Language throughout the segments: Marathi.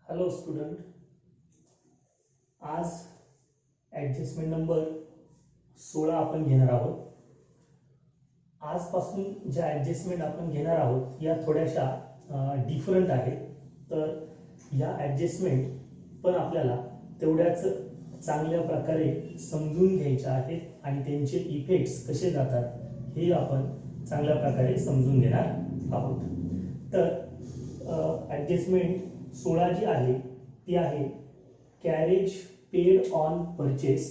हॅलो स्टुडंट, आज ॲडजस्टमेंट नंबर 16 आपण घेणार आहोत. आजपासून ज्या ॲडजस्टमेंट आपण घेणार आहोत या थोड्याशा डिफरंट आहेत. तर या ॲडजस्टमेंट पण आपल्याला तेवढ्याच चांगल्या प्रकारे समजून घ्यायच्या आहेत आणि त्यांचे इफेक्ट्स कसे जातात हे आपण चांगल्या प्रकारे समजून घेणार आहोत. तर ॲडजस्टमेंट 16 जी आहे ती आहे carriage paid on purchase.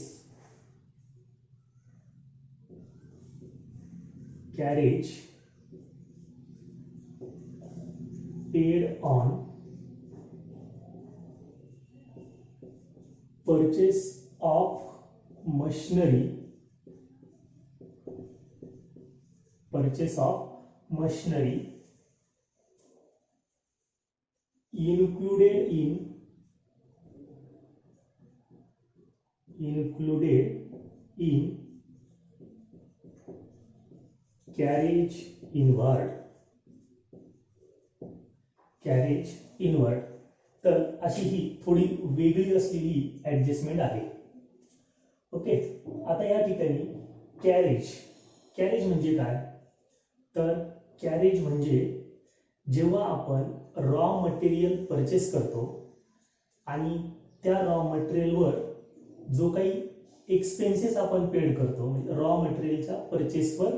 Carriage paid on purchase of machinery. Purchase of machinery included in carriage inward. carriage inward. तर अशी ही थोडी वेगळी असलेली ॲडजस्टमेंट आहे. ओके, आता या ठिकाणी कॅरेज म्हणजे काय? तर कॅरेज म्हणजे जेव्हा आपण रॉ मटेरियल परचेस करतो आणि त्या रॉ मटेरियलवर जो काही एक्सपेन्सेस आपण पेड करतो, म्हणजे रॉ मटेरियलच्या परचेसवर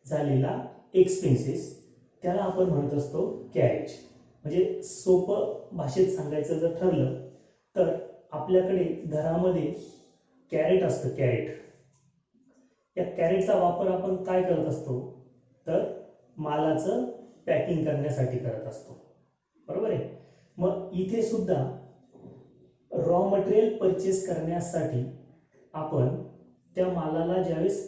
झालेला एक्सपेन्सेस, त्याला आपण म्हणत असतो कॅरेज. म्हणजे सोपं भाषेत सांगायचं जर ठरलं तर आपल्याकडे घरामध्ये कॅरेट असतं. या कॅरेटचा वापर आपण काय करत असतो? तर मालाचं पॅकिंग करण्यासाठी करत असतो, बरोबर आहे. मग इथे सुद्धा रॉ मटेरियल परचेस करण्यासाठी आपण त्या मालाला ज्यावेळेस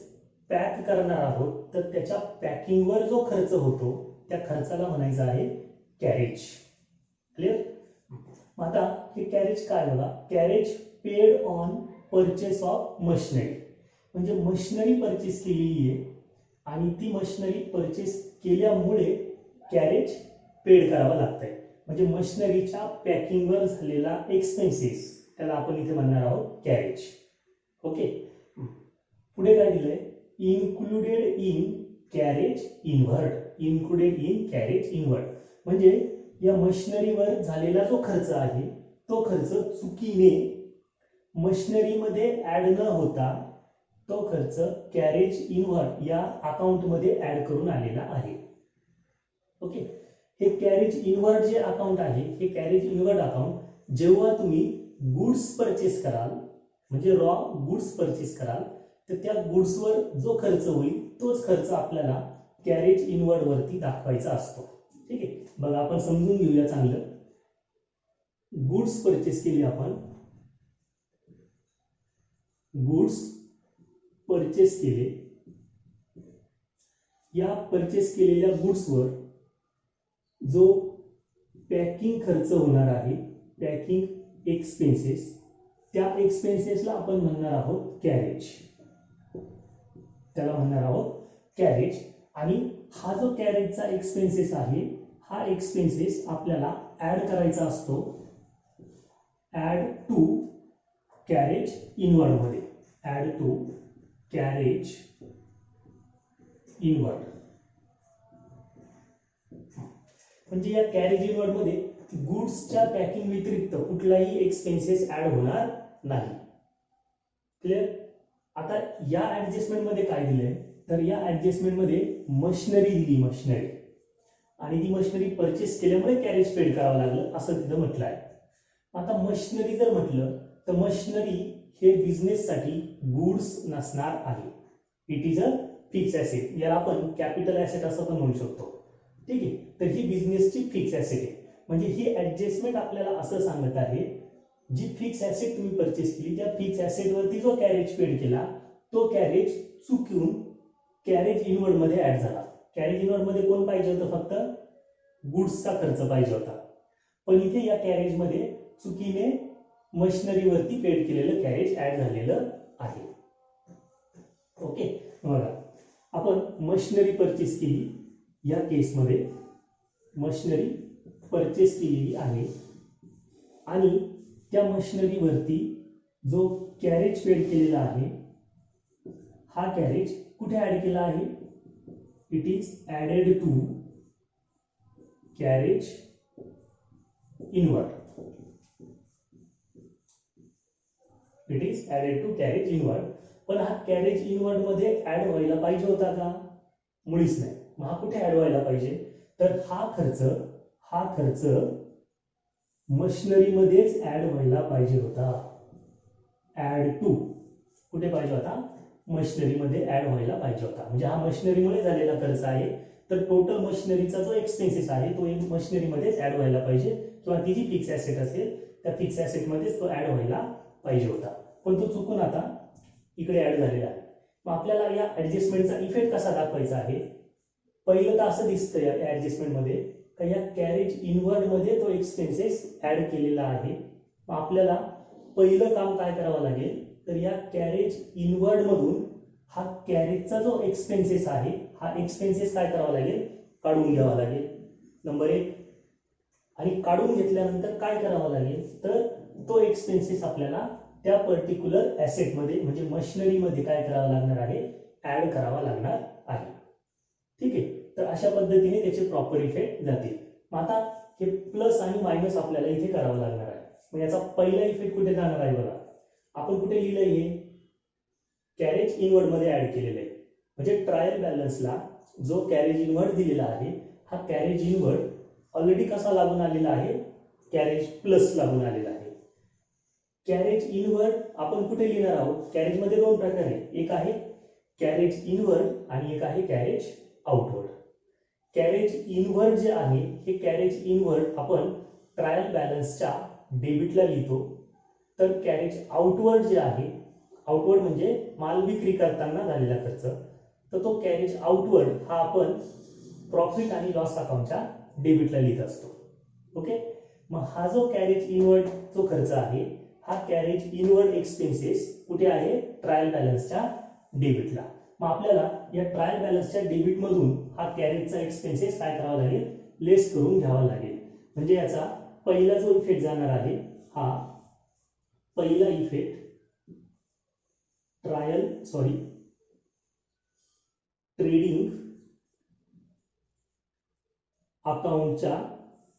पॅक करणार आहोत तर त्याच्या पॅकिंगवर जो खर्च होतो त्या खर्चाला म्हणायचं आहे कॅरेज. क्लिअर? मग आता हे कॅरेज काय बघा, carriage paid on purchase of machinery. म्हणजे मशिनरी परचेस केलेली आहे आणि ती मशिनरी परचेस केल्यामुळे कॅरेज पेड करावं लागतंय. म्हणजे मशिनरीच्या पॅकिंगवर झालेला एक्सपेन्सेस त्याला आपण इथे म्हणणार आहोत कॅरेज. ओके, पुढे काय दिलंय? Included in carriage inward. Included in carriage inward म्हणजे या मशिनरीवर झालेला जो खर्च आहे तो खर्च चुकीने मशिनरीमध्ये ऍड न होता तो खर्च कॅरेज इनवर्ड या अकाउंटमध्ये ऍड करून आलेला आहे. ओके, हे कॅरेज इनवर्ड जे अकाउंट आहे, हे कॅरेज इनवर्ड अकाउंट जेव्हा तुम्ही गुड्स परचेस कराल, म्हणजे रॉ गुड्स परचेस कराल, तर त्या गुड्सवर जो खर्च होईल तोच खर्च आपल्याला कॅरेज इनवर्ड वरती दाखवायचा असतो. ठीक आहे, बघा आपण समजून घेऊया चांगलं. गुड्स परचेस केली आपण, गुड्स परचेस केले, या परचेस केलेल्या गुड्सवर जो पॅकिंग खर्च होणार आहे, पॅकिंग एक्सपेन्सेस, त्या एक्सपेन्सेसला आपण म्हणणार आहोत कॅरेज. त्याला म्हणणार आहोत कॅरेज. आणि हा जो कॅरेजचा एक्सपेन्सेस आहे, हा एक्सपेन्सेस आपल्याला ऍड करायचा असतो, ऍड टू कॅरेज इनवर्ड मध्ये. ऍड टू कॅरेज इनवर्ड म्हणजे या कॅरेज इनवर्ड मध्ये गुड्सच्या पॅकिंग व्यतिरिक्त कुठलाही एक्सपेन्सेस ऍड होणार नाही. क्लिअर? आता या ऍडजस्टमेंट मध्ये काय दिलंय? तर या ऍडजस्टमेंट मध्ये मशिनरी दिली, मशिनरी, आणि ती मशिनरी परचेस केल्यामुळे कॅरेज पेड करावं लागलं असं तिथं म्हटलं आहे. आता मशिनरी जर म्हटलं तर मशिनरी हे बिझनेस साठी गुड्स नसणार आहे. It is a fix asset. याला आपण कॅपिटल ऍसेट असं पण म्हणू शकतो. ठीक आहे, तर ही बिझनेसची फिक्स ऍसेट आहे. म्हणजे ही ऍडजस्टमेंट आपल्याला असं सांगत आहे, जी फिक्स ऍसेट तुम्ही परचेस केली त्या फिक्स ऍसेट वरती जो कॅरेज पेड केला तो कॅरेज चुकून कॅरेज इनवर्ड मध्ये ऍड झाला. कॅरेज इनवर्ड मध्ये कोण पाहिजे होतं? फक्त गुड्सचा खर्च पाहिजे होता. पण इथे या कॅरेज मध्ये चुकीने मशिनरीवरती पेड केलेलं कॅरेज ऍड झालेलं आहे. ओके, बघा आपण मशिनरी परचेस केली, या केसमध्ये मशिनरी परचेस केलेली आहे आणि त्या मशिनरीवरती जो कॅरेज पेड केलेला आहे हा कॅरेज कुठे ऍड केला आहे? It is added to carriage inward. It is added to carriage inward. पण हा कॅरेज इनवर्ड मध्ये ऍड व्हायला पाहिजे होता का? मुळीच नाही. मग हा कुठे ऍड व्हायला पाहिजे? तर हा खर्च मशिनरी मध्येच ऍड व्हायला पाहिजे होता. ऍड टू कुठे पाहिजे होता? मशिनरी मध्ये ऍड व्हायला पाहिजे होता. म्हणजे हा मशिनरीमुळे झालेला खर्च आहे. तर टोटल मशिनरीचा जो एक्सपेन्सेस आहे तो मशिनरी मध्येच ऍड व्हायला पाहिजे, किंवा ती जी फिक्स ऍसेट असेल त्या फिक्स ऍसेट मध्येच तो ऍड व्हायला पाहिजे होता. पण तो चुकून आता इकडे ऍड झालेला आहे. मग आपल्याला या ऍडजस्टमेंटचा इफेक्ट कसा दाखवायचा आहे? पहिलं तर असं दिसतंय या ऍडजस्टमेंट मध्ये का या कॅरेज इनवर्ड मध्ये तो एक्सपेन्सेस ऍड केलेला आहे. मग आपल्याला पहिलं काम काय करावं लागेल? तर या कॅरेज इनवर्ड मधून हा कॅरेजचा जो एक्सपेन्सेस आहे हा एक्सपेन्सेस काय करावा लागेल? काढून घ्यावा लागेल. नंबर 1. आणि काढून घेतल्यानंतर काय करावं लागेल? तर तो एक्सपेन्सेस आपल्याला त्या पर्टिक्युलर ऍसेट मध्ये म्हणजे मशिनरी मध्ये काय करावं लागणार आहे? ऍड करावा लागणार आहे. ठीक आहे. तर अशा पद्धतीने त्याचे प्रॉपर इफेक्ट जातील. मग आता हे प्लस आणि मायनस आपल्याला इथे करावं लागणार आहे. मग याचा पहिला इफेक्ट कुठे जाणार आहे बघा. आपण कुठे लिहिलंय हे? कॅरेज इनवर्ड मध्ये ऍड केलेलं आहे. म्हणजे ट्रायल बॅलन्सला जो कॅरेज इनवर्ड दिलेला आहे हा कॅरेज इनवर्ड ऑलरेडी कसा लागून आलेला आहे? कॅरेज प्लस लागून आलेला आहे. कॅरेज इनवर्ड आपण कुठे लिहिणार आहोत? कॅरेज मध्ये दोन प्रकार आहेत. एक आहे कॅरेज इनवर्ड आणि एक आहे कॅरेज आउटवर्ड. कॅरेज इनवर्ड जे आहे हे कॅरेज इनवर्ड आपण ट्रायल बॅलन्सच्या डेबिटला लिहितो. तर कॅरेज आउटवर्ड जे आहे, आउटवर्ड म्हणजे माल विक्री करताना झालेला खर्च, तर तो कॅरेज आउटवर्ड हा आपण प्रॉफिट आणि लॉस अकाउंटच्या डेबिटला लिहित असतो. ओके. मग हा जो कॅरेज इनवर्ड जो खर्च आहे हा कॅरेज इनवर्ड एक्सपेन्सेस कुठे आहे? ट्रायल बॅलन्सच्या डेबिटला. मग आपल्याला या ट्रायल बॅलन्सच्या डेबिट मधून हा कॅरेजचा एक्सपेन्सेस काय करावा लागेल? लेस करून घ्यावा लागेल. म्हणजे याचा पहिला जो इफेक्ट जाणार आहे हा पहिला इफेक्ट ट्रेडिंग अकाउंटच्या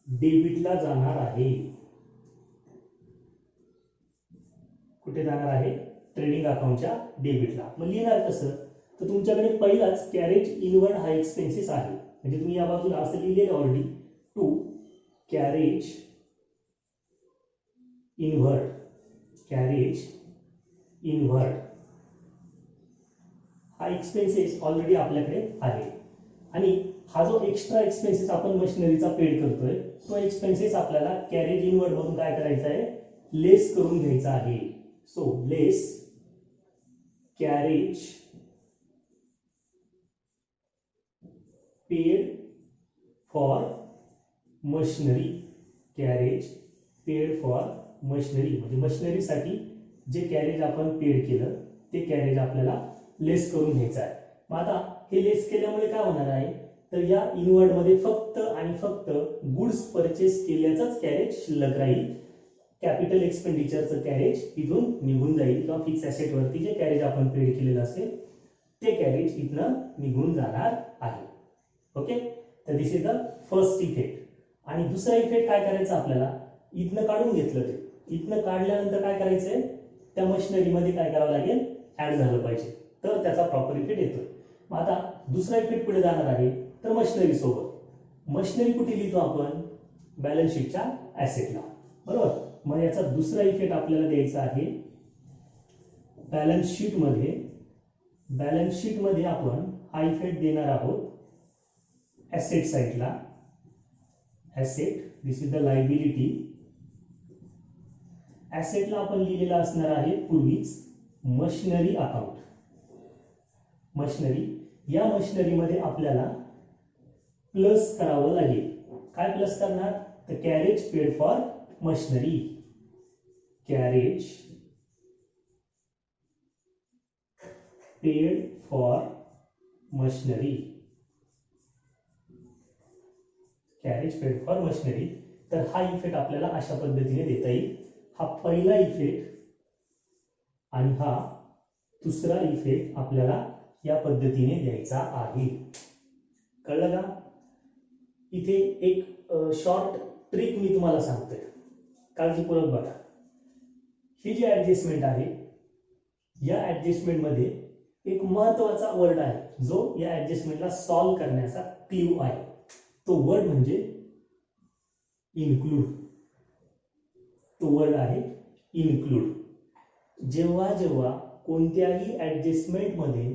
डेबिटला जाणार आहे. कुठे जाणार आहे? ट्रेडिंग अकाउंटच्या डेबिटला. मग लिहिणार कसं? तर तुमच्याकडे पहिलाच कॅरेज इनवर्ड हा एक्सपेन्सेस आहे. म्हणजे तुम्ही या बाजूला असं लिहिलेलं already to carriage inward. Carriage inward हा एक्सपेन्सेस ऑलरेडी आपल्याकडे आहे. आणि हा जो एक्स्ट्रा एक्सपेन्सेस आपण मशिनरीचा पेड करतोय तो एक्सपेन्सेस आपल्याला कॅरेज इनवर्ड मधून काय करायचा आहे? लेस करून घ्यायचा आहे. So less carriage paid for machinery. Carriage paid for machinery म्हणजे मशिनरीसाठी जे कॅरेज आपण पेड केलं ते कॅरेज आपल्याला लेस करून घ्यायचं आहे. मग आता हे लेस केल्यामुळे काय होणार आहे? तर या इनवर्ड मध्ये फक्त आणि फक्त गुड्स परचेस केल्याचंच कॅरेज शिल्लक राहील. कॅपिटल एक्सपेंडिचरचं कॅरेज इथून निघून जाईल, किंवा फिक्स ऍसेट वरती जे कॅरेज आपण पेड केलेलं असेल ते कॅरेज इथनं निघून जाणार आहे. ओके. तर दिस इज द फर्स्ट इफेक्ट. आणि दुसरा इफेक्ट काय करायचा आपल्याला? इथनं काढून घेतलं ते. इथनं काढल्यानंतर काय करायचंय? त्या मशिनरी मध्ये काय करावं लागेल? ऍड झालं पाहिजे. तर त्याचा प्रॉपर इफेक्ट येतोय. मग आता दुसरा इफेक्ट पुढे जाणार आहे तर मशिनरी सोबत. मशिनरी कुठे लिहितो आपण? बॅलन्स शीटच्या ऍसेटला. बरोबर. मग याचा दुसरा इफेक्ट आपल्याला द्यायचा आहे बॅलन्स शीट मध्ये. बॅलन्स शीट मध्ये आपण हा इफेक्ट देणार आहोत ऍसेट साइडला. Asset, this is the liability. ऍसेटला आपण लिहिलेला असणार आहे पूर्वीच मशिनरी अकाउंट. मशिनरी, या मशिनरी मध्ये आपल्याला प्लस करावं लागेल. काय प्लस करणार? तर carriage paid for machinery. Carriage paid for machinery. Carriage paid for machinery. तर हा इफेक्ट आपल्याला अशा पद्धतीने देता येईल. हा पहिला इफेक्ट आणि हा दुसरा इफेक्ट आपल्याला या पद्धतीने द्यायचा आहे. कळलं का? इथे एक शॉर्ट ट्रिक मी तुम्हाला सांगतोय, काळजीपूर्वक बघा. ही जी ऍडजस्टमेंट आहे, या ऍडजस्टमेंट मध्ये एक महत्वाचा वर्ड आहे जो या ऍडजस्टमेंटला सॉल्व्ह करण्याचा क्ल्यू आहे. तो वर्ड म्हणजे इन्क्लूड. तो वर्ड आहे इन्क्लूड. जेव्हा जेव्हा कोणत्याही ऍडजस्टमेंट मध्ये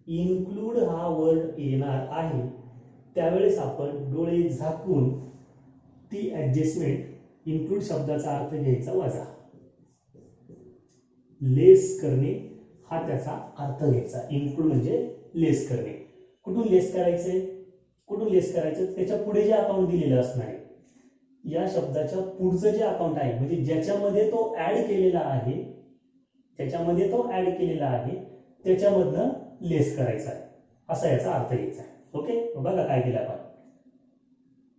इन्क्लूड हा वर्ड येणार आहे त्यावेळेस आपण डोळे झाकून ती ऍडजस्टमेंट, इन्क्लूड शब्दाचा अर्थ घ्यायचा वजा, लेस करणे हा त्याचा अर्थ घ्यायचा. इन्क्लूड म्हणजे लेस करणे. कुठून लेस करायचंय, कुठून लेस करायचं? त्याच्या पुढे जे अकाउंट दिलेलं असणार आहे, या शब्दाच्या पुढचं जे अकाउंट आहे म्हणजे ज्याच्यामध्ये तो ऍड केलेला आहे, ज्याच्यामध्ये तो ऍड केलेला आहे त्याच्यामधनं लेस करायचा आहे, असा याचा अर्थ घ्यायचा आहे. ओके, बघा काय केलं आपण.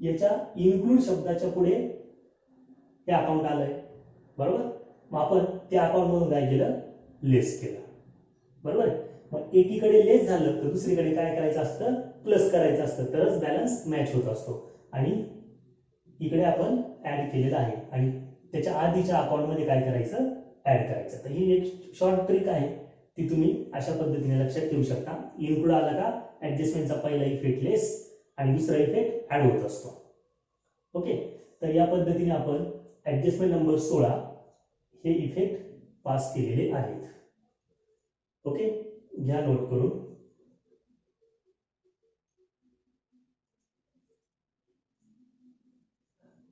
याच्या इन्क्लूड शब्दाच्या पुढे हे अकाउंट आलंय, बरोबर. मग आपण त्या अकाउंट मधून काय केलं, लेस केलं, बरोबर. मग एकीकडे लेस झालं तर दुसरीकडे काय करायचं असतं, प्लस करायचं असतं, तरच बॅलन्स मॅच होत असतो. आणि इकडे आपण ऍड केलेलं आहे आणि त्याच्या आधीच्या अकाउंट मध्ये काय करायचं, ऍड करायचं. तर ही एक शॉर्ट ट्रिक आहे, ती तुम्ही अशा पद्धतीने लक्षात ठेवू शकता. इन्क्लूड आला का ऍडजस्टमेंटचा पहिला इफेक्ट लेस आणि दुसरा इफेक्ट ऍड होत असतो. ओके, तर या पद्धतीने आपण ऍडजस्टमेंट नंबर 16 हे इफेक्ट पास केलेले आहेत. ओके, घ्या नोट करून.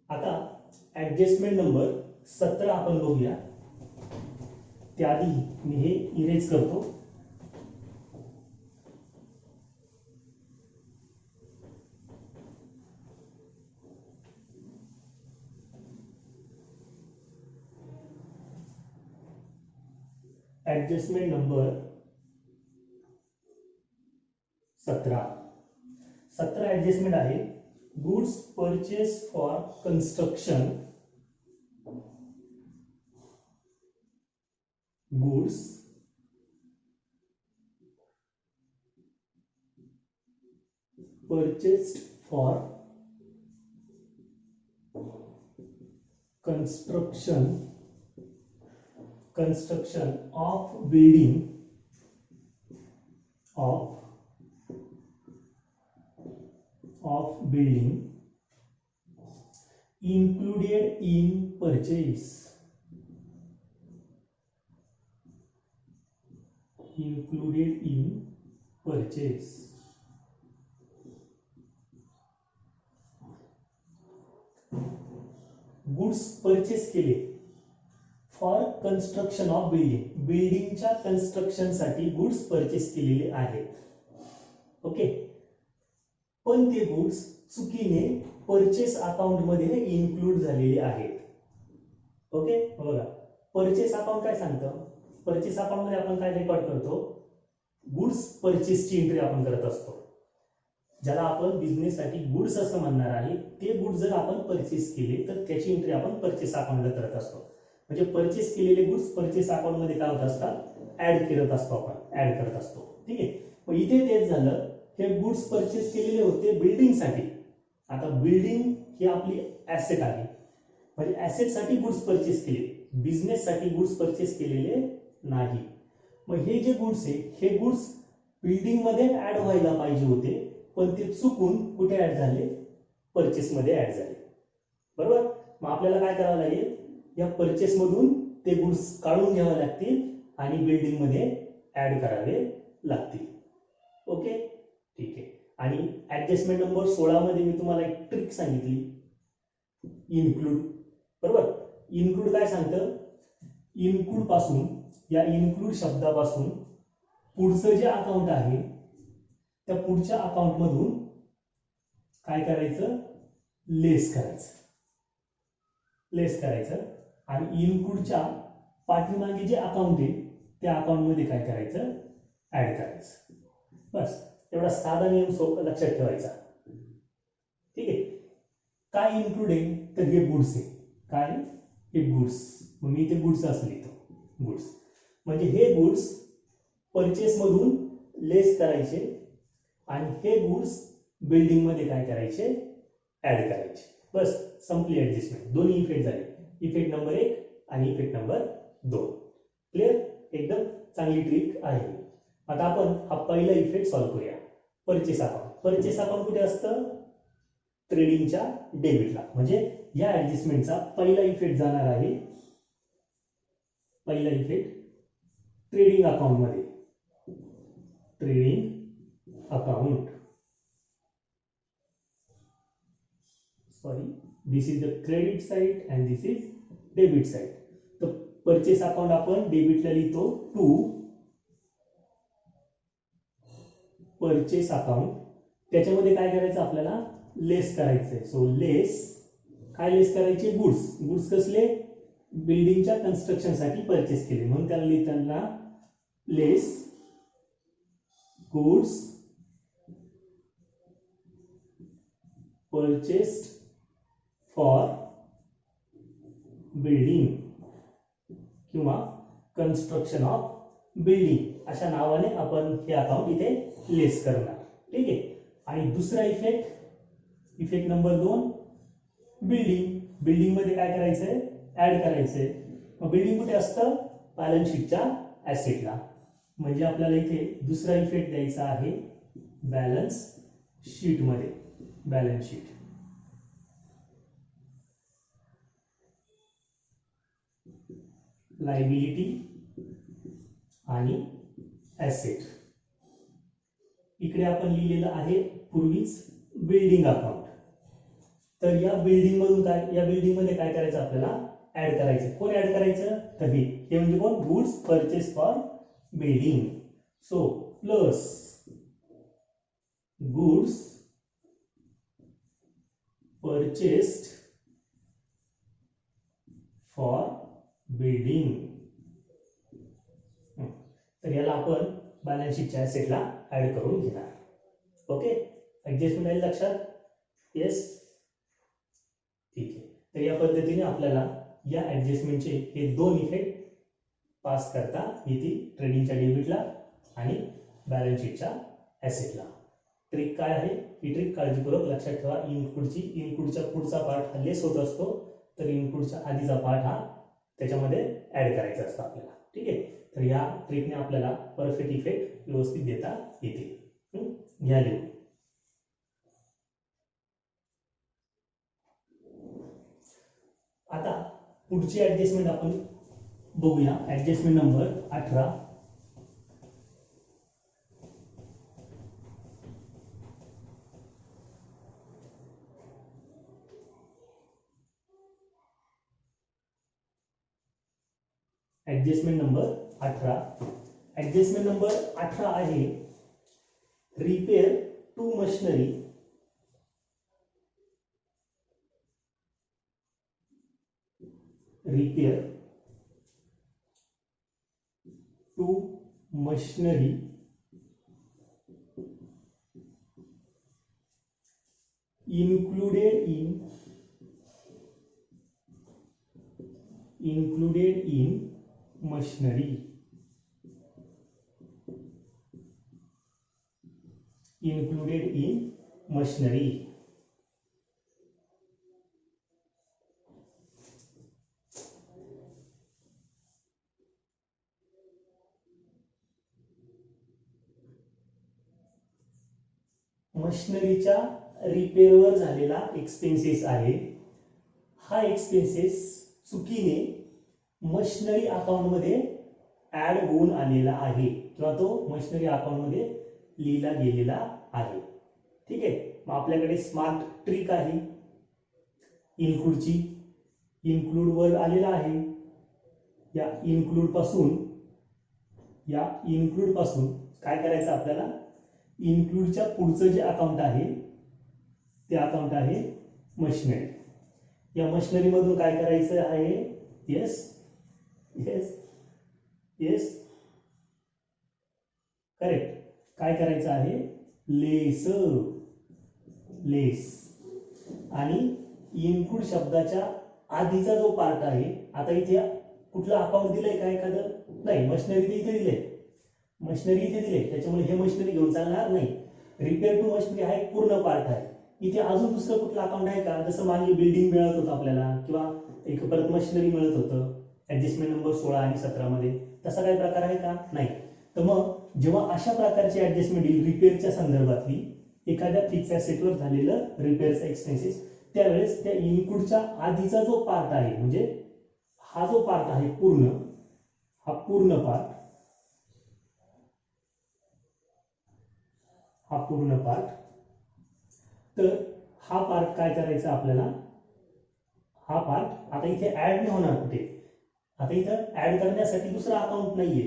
आता ऍडजस्टमेंट नंबर 17 आपण बघूया. त्याआधी मी हे इरेज करतो. ऍडजस्टमेंट नंबर 17 ऍडजस्टमेंट आहे. Goods purchase for construction, goods purchased for construction of building included in purchase, goods purchase केले फॉर कन्स्ट्रक्शन ऑफ बिल्डिंग, बिल्डिंगच्या कन्स्ट्रक्शनसाठी गुड्स परचेस केलेले आहेत. ओके, पण ते गुड्स चुकीने परचेस अकाउंट मध्ये इन्क्लूड झालेले आहेत. ओके, बघा परचेस अकाउंट काय सांगतं, परचेस अकाउंट मध्ये आपण काय रेकॉर्ड करतो, गुड्स परचेसची एंट्री आपण करत असतो. ज्याला आपण बिझनेस साठी गुड्स असं म्हणणार आहे, ते गुड्स जर आपण परचेस केले तर त्याची एंट्री आपण परचेस अकाउंटला करत असतो. म्हणजे परचेस केलेले गुड्स परचेस अकाउंट मध्ये काय होत असतात, ऍड करत असतो, आपण ऍड करत असतो. ठीक आहे, मग इथे तेच झालं. हे गुड्स परचेस केलेले होते बिल्डिंग साठी. आता बिल्डिंग ही आपली ऍसेट आहे, म्हणजे ऍसेट साठी गुड्स परचेस केले, बिझनेस साठी गुड्स परचेस केलेले नाही. मग हे जे गुड्स आहे, हे गुड्स बिल्डिंग मध्ये ऍड व्हायला पाहिजे होते, पण ते चुकून कुठे ऍड झाले, परचेस मध्ये ऍड झाले, बरोबर. मग आपल्याला काय करावं लागेल, या परचेस मधून ते गुड्स काढून घ्यावे लागतील आणि बिल्डिंग मध्ये ऍड करावे लागतील. ओके, ठीक आहे. आणि ऍडजस्टमेंट नंबर 16 मध्ये मी तुम्हाला एक ट्रिक सांगितली, इन्क्लूड, बरोबर. इन्क्लूड काय सांगतं, इन्क्लूड पासून, या इन्क्लूड शब्दापासून पुढचं जे अकाउंट आहे त्या पुढच्या अकाउंट मधून काय करायचं, लेस करायचं आणि इन्क्लूडच्या पाठीमागे जे अकाउंट आहे त्या अकाउंट मध्ये काय करायचं, ऍड करायचं. बस एवढा साधा नियम लक्षात ठेवायचा. ठीक आहे. काय इन्क्लूड आहे तर हे गुड्स आहे. काय हे गुड्स, मग मी ते गुड्स असं लिहितो गुड्स. म्हणजे हे गुड्स परचेस मधून लेस करायचे आणि हे गुड्स बिल्डिंग मध्ये काय करायचे ऍड करायचे. बस संपली ऍडजस्टमेंट. दोन्ही इफेक्ट झाले, इफेक्ट नंबर 1 आणि इफेक्ट नंबर 2. क्लिअर, एकदम चांगली ट्रिक आहे. आता आपण हा पहिला इफेक्ट सॉल्व्ह करूया. Purchase account. परचेस अकाउंट कुठे असतं ट्रेडिंगच्या डेबिटला. म्हणजे या ऍडजस्टमेंटचा पहिला इफेक्ट जाणार आहे, पहिला इफेक्ट ट्रेडिंग अकाउंट मध्ये. Trading account, sorry this is the credit side and this is debit side. तर परचेस अकाउंट आपण डेबिटला लिहितो टू परचेस अकाउंट. त्याच्यामध्ये काय करायचं आपल्याला लेस करायचंय. सो लेस, काय लेस करायचे गुड्स. गुड्स कसले बिल्डिंगच्या कन्स्ट्रक्शन साठी परचेस केले म्हणून त्याला लिहिताना लेस गुड्स परचेस्ड फॉर बिल्डिंग किंवा कन्स्ट्रक्शन ऑफ बिल्डिंग अशा नावाने आपण हे अकाउंट इथे लेस करणार. ठीक आहे. आणि दुसरा effect, effect number 2 building. Building मध्ये काय करायचंय ऍड करायचंय. मग बिल्डिंग कुठे असतं बॅलन्स शीटच्या ऍसेटला. म्हणजे आपल्याला इथे दुसरा इफेक्ट द्यायचा आहे बॅलन्स शीट मध्ये. बॅलन्स शीट, लायबिलिटी आणि ऍसेट. इकडे आपण लिहिलेलं आहे पूर्वीच बिल्डिंग अकाउंट. तर या बिल्डिंग मधून काय, या बिल्डिंग मध्ये काय करायचं आपल्याला ऍड करायचं. कोण ऍड करायचं तर हे म्हणजे कोण goods purchase for building. So plus goods purchased for building. तर याला आपण बॅलन्स शीटच्या ऍसेटला ऍड करून घेणार. ओके, ऍडजस्टमेंट आहे लक्षात. येस, ठीक आहे. तर या पद्धतीने आपल्याला या ऍडजस्टमेंटचे हे 2 इफेक्ट पास करता येतील ट्रेडिंगच्या डेबिटला आणि बॅलन्स शीटच्या ऍसेटला. ट्रिक काय आहे ही ट्रिक काळजीपूर्वक लक्षात ठेवा. इनपुटच्या पुढचा पार्ट हा लेस होत असतो, तर इनपुटच्या आधीचा पार्ट हा त्याच्यामध्ये ऍड करायचा असतो आपल्याला. ठीक आहे. तर या ट्रिकने आपल्याला परफेक्ट इफेक्ट व्यवस्थित देता येते. घ्या लिहून. आता पुढची ऍडजस्टमेंट आपण बघूया. Adjustment number 18. Adjustment number 18. Adjustment number 18 आहे repair to machinery repair to machinery included in machinery. Included in machinery. मशिनरीच्या रिपेअरवर झालेला एक्सपेन्सेस आहे. हा एक्सपेन्सेस चुकीने मशिनरी अकाउंट मध्ये ऍड होऊन आलेला आहे किंवा तो मशिनरी अकाउंट मध्ये लिहिला गेलेला आहे. ठीक आहे. मग आपल्याकडे स्मार्ट ट्रिक आहे इन्क्लूडची. इन्क्लूड वर आलेला आहे. या इन्क्लूड पासून काय करायचं आपल्याला, इन्क्लूडच्या पुढचं जे अकाउंट आहे ते अकाउंट आहे मशिनरी. या मशिनरी मधून काय करायचं आहे, येस येस येस करेक्ट, काय करायचं आहे लेस आणि इनपुट शब्दाच्या आधीचा जो पार्ट आहे, आता इथे कुठलं अकाउंट दिलंय का एखादं? नाही, मशिनरी इथे दिले, मशिनरी इथे दिले, त्याच्यामुळे हे मशिनरी घेऊन चालणार नाही. रिपेअर टू मशिनरी हा एक पूर्ण पार्ट आहे. इथे अजून दुसरं कुठलं अकाउंट आहे का? जसं मागे बिल्डिंग मिळत होतं आपल्याला किंवा एक परत मशिनरी मिळत होतं ऍडजस्टमेंट नंबर 16 आणि 17 मध्ये, तसा काही प्रकार आहे का? नाही. तर मग जेव्हा अशा प्रकारची ऍडजस्टमेंट येईल रिपेअरच्या संदर्भातली, एखाद्या फिक्स ऍसेटवर झालेलं रिपेअरचा एक्सपेन्सेस, त्यावेळेस त्या इनपुटच्या आधीचा जो पार्ट आहे, म्हणजे हा जो पार्ट आहे पूर्ण, हा पूर्ण पार्ट, हा पूर्ण पार्ट, तर हा पार्ट काय करायचा आपल्याला? हा पार्ट आता इथे ऍड नाही होणार कुठे, आता इथं ऍड करण्यासाठी दुसरा अकाउंट नाहीये.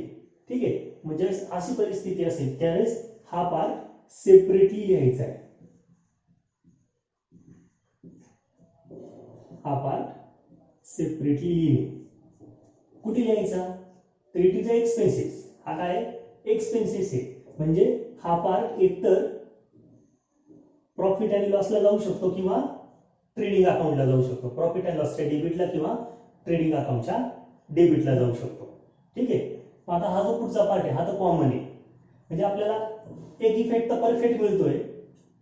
ठीक आहे, म्हणजे अशी परिस्थिती असेल त्यावेळेस हा पार्ट सेपरेटली लिहायचा आहे. हा पार्ट सेपरेटली लिहिणे. कुठे लिहायचा? तर इट इज एक्सपेन्सेस. हा काय एक्सपेन्सेस आहे, म्हणजे हा पार्ट एकतर प्रॉफिट अँड लॉसला जाऊ शकतो किंवा ट्रेडिंग अकाउंटला जाऊ शकतो. प्रॉफिट अँड लॉसच्या डेबिटला किंवा ट्रेडिंग अकाउंटच्या डेबिटला जाऊ शकतो. ठीक आहे, आता हा जो पुढचा पार्ट आहे हा तर कॉमन आहे, म्हणजे आपल्याला एक इफेक्ट तर परफेक्ट मिळतोय.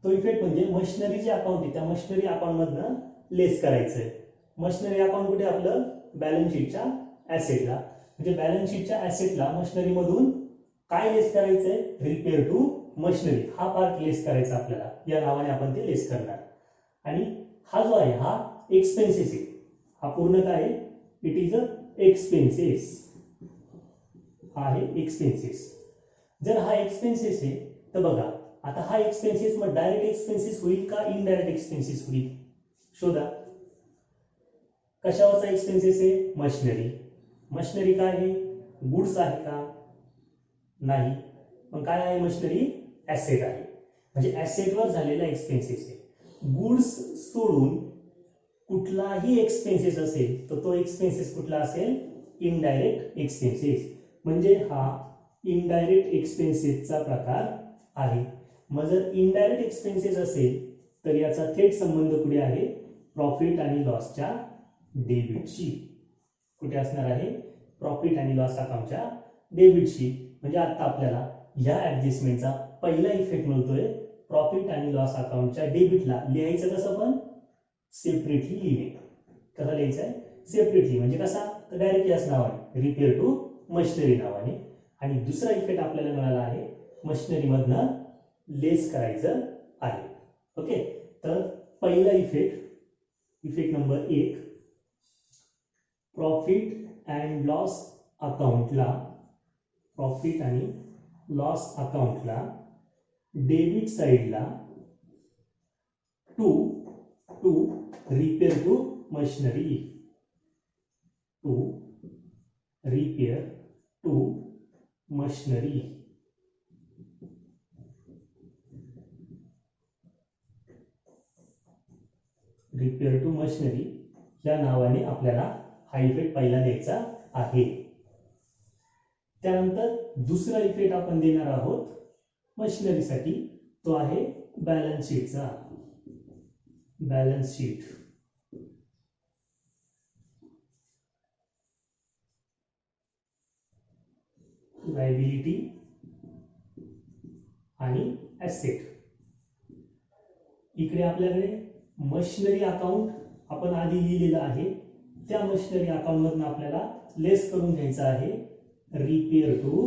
तो इफेक्ट म्हणजे मशिनरी जे अकाउंट आहे त्या मशिनरी अकाउंट मधनं लेस करायचंय. मशिनरी अकाउंट कुठे? आपलं बॅलन्स शीटच्या ऍसेटला, म्हणजे बॅलन्स शीटच्या ऍसेटला मशिनरी मधून काय लेस करायचंय? रिपेअर टू मशिनरी हा पार्ट लेस करायचा आपल्याला, या नावाने आपण ते लेस करणार. आणि हा जो आहे हा एक्सपेन्सेस आहे, हा पूर्ण काय आहे? It is a expenses. हा आहे एक्सपेन्सेस. जर हा एक्सपेन्सेस आहे तर बघा आता हा एक्सपेन्सेस मग डायरेक्ट एक्सपेन्सेस होईल का इनडायरेक्ट एक्सपेन्सेस होईल? शोधा. कशावरचा एक्सपेन्सेस आहे? मशिनरी. मशिनरी काय आहे? गुड्स आहे का? नाही. मग काय आहे? मशिनरी ऍसेट आहे, म्हणजे ऍसेटवर झालेला एक्सपेन्सेस आहे. गुड्स सोडून कुठलाही एक्सपेन्सेस असेल तर तो एक्सपेन्सेस कुठला असेल? Indirect expenses. म्हणजे हा इनडायरेक्ट एक्सपेन्सेसचा प्रकार आहे. मग जर इनडायरेक्ट एक्सपेन्सेस असेल तर याचा थेट संबंध कुठे आहे? प्रॉफिट आणि लॉसच्या डेबिटशी. कुठे असणार आहे? प्रॉफिट आणि लॉस अकाउंटच्या डेबिटशी. म्हणजे आता आपल्याला या ऍडजस्टमेंटचा पहिला इफेक्ट मिळतोय प्रॉफिट आणि लॉस अकाउंटच्या डेबिटला. लिहायचं कसं? पण सेपरेटली लिहिणे. कसा लिहायचं आहे? सेपरेटली. म्हणजे कसा? तर डायरेक्ट याच नावाने रिपेअर टू मशिनरी नावाने. आणि दुसरा इफेक्ट आपल्याला मिळाला आहे मशिनरी मधनं लेस करायचं आहे. ओके, तर पहिला effect, effect number 1, profit and loss अकाउंटला, प्रॉफिट आणि लॉस अकाउंटला डेबिट साइडला to repair to machinery, to repair to machinery. Repair to machinery या नावाने आपल्याला हा इफेक्ट पहिला द्यायचा आहे. त्यानंतर दुसरा इफेक्ट आपण देणार आहोत मशिनरीसाठी, तो आहे बॅलन्स शीटचा. बॅलन्स शीट, लायबिलिटी आणि ऍसेट. इकडे आपल्याकडे मशिनरी अकाउंट आपण आधी लिहिलेलं आहे, त्या मशिनरी अकाउंट मधून आपल्याला लेस करून घ्यायचं आहे repair to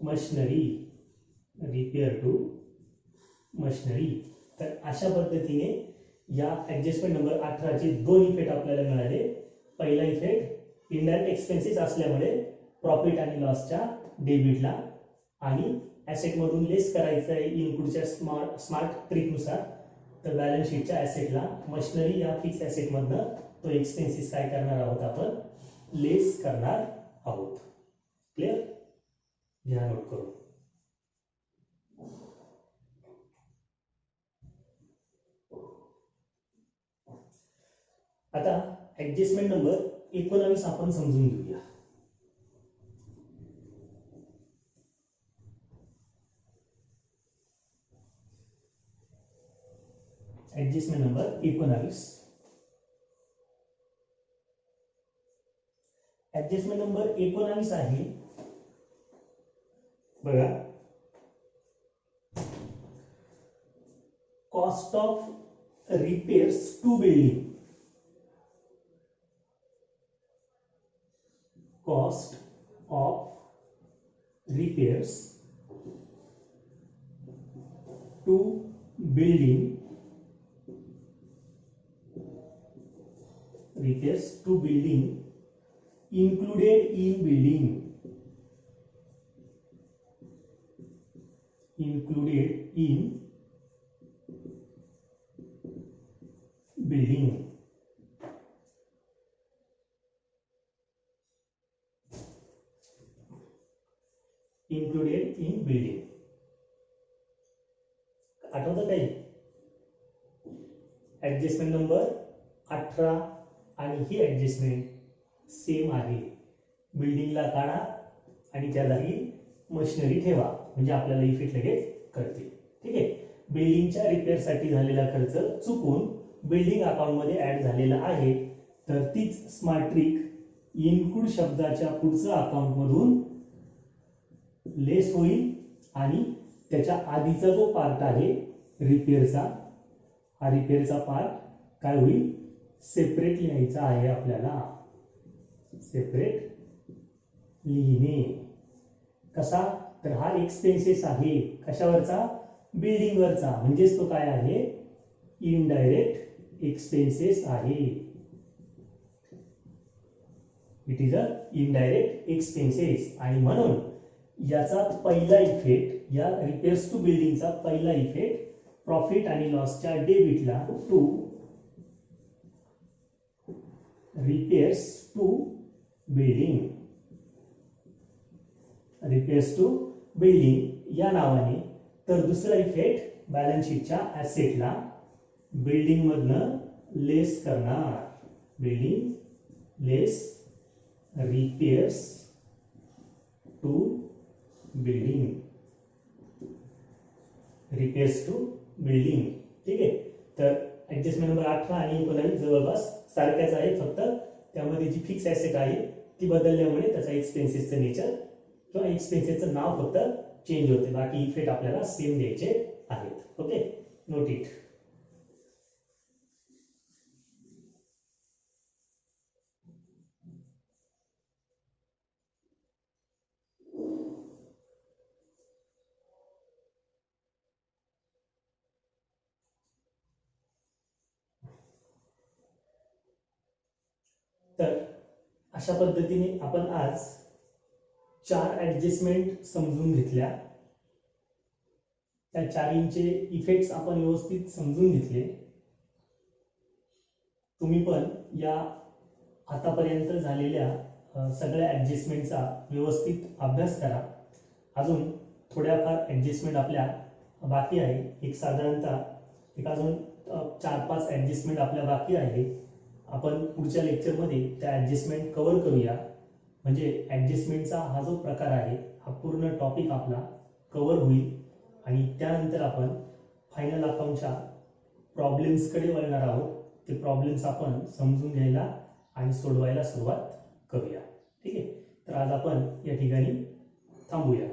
machinery, repair to machinery. तर अशा पद्धतीने या ऍडजस्टमेंट नंबर 18 चे दोन इफेक्ट आपल्याला मिळाले. पहिला इफेक्ट इनडायरेक्ट एक्सपेन्सेस असल्यामुळे प्रॉफिट आणि लॉसच्या डेबिटला, आणि ऍसेट मधून लेस करायचं आहे इनपुटच्या स्मार्ट ट्रिकनुसार, तर बॅलन्स शीटच्या ऍसेटला मशिनरी या फिक्स ऍसेट मधनं तो एक्सपेन्सेस काय करणार आहोत? आपण लेस करणार आहोत. क्लिअर? घ्या नोट करून. आता ऍडजस्टमेंट नंबर 19 आपण समजून घेऊया. Adjustment number 19. ऍडजस्टमेंट नंबर 19 आहे बघा, cost of repairs to building. Cost of repairs to building. repairs to building included in building. Included in building. Included in building. आठवतं काही? ऍडजस्टमेंट नंबर 18 आणि ही ऍडजस्टमेंट सेम आहे. बिल्डिंगला काढा आणि त्या जागी मशिनरी ठेवा म्हणजे आपल्याला इफेक्ट लगेच कळते. ठीक आहे. बिल्डिंगच्या रिपेअरसाठी झालेला खर्च चुकून बिल्डिंग अकाउंट मध्ये ऍड झालेला आहे, तर तीच स्मार्ट ट्रिक इनक्लूड शब्दाच्या पुढचं अकाउंट मधून लेस होईल आणि त्याच्या आधीचा जो पार्ट आहे रिपेअरचा, हा रिपेअरचा पार्ट काय होईल, सेपरेट लिहायचा आहे आपल्याला. सेपरेट लिहिणे कसा, तर हा एक्सपेन्सेस आहे कशावरचा, बिल्डिंगवरचा, म्हणजेच तो काय आहे, इनडायरेक्ट एक्सपेन्सेस आहे. It is a indirect expenses. आणि म्हणून याचा पहिला इफेक्ट, या रिपेअर्स टू बिल्डिंगचा पहिला इफेक्ट प्रॉफिट आणि लॉसच्या डेबिटला to repairs to building. Repairs to building या नावाने. तर दुसरा इफेक्ट बॅलन्स शीटच्या ऍसेटला बिल्डिंग मधनं लेस करणार. Building less repairs to building. Repairs to building. ठीक आहे. तर ऍडजस्टमेंट नंबर 18 आणि 19 जवळपास सारख्याच आहे, फक्त त्यामध्ये जी फिक्स ऍसेट आहे ती बदलल्यामुळे त्याचा एक्सपेन्सेसचं नेचर किंवा एक्सपेन्सेसचं नाव फक्त चेंज होते, बाकी इफेक्ट आपल्याला सेम द्यायचे आहेत. Okay, note it. तर अशा पद्धतीने आपण आज 4 ऍडजस्टमेंट समजून घेतल्या. त्या चारींचे इफेक्ट्स आपण व्यवस्थित समजून घेतले. तुम्ही पण या आतापर्यंत झालेल्या सगळ्या ऍडजस्टमेंटचा व्यवस्थित अभ्यास करा. अजून थोड्याफार ऍडजस्टमेंट आपल्या बाकी आहे. एक साधारणतः एक अजून 4-5 ऍडजस्टमेंट आपल्या बाकी आहे. आपण पुढच्या लेक्चरमध्ये त्या ऍडजस्टमेंट कव्हर करूया. म्हणजे ऍडजस्टमेंटचा हा जो प्रकार आहे हा पूर्ण टॉपिक आपला कव्हर होईल आणि त्यानंतर आपण फायनल अकाउंटच्या प्रॉब्लेम्सकडे वळणार आहोत. ते प्रॉब्लेम्स आपण समजून घ्यायला आणि सोडवायला सुरुवात करूया. ठीक आहे. तर आज आपण या ठिकाणी थांबूया.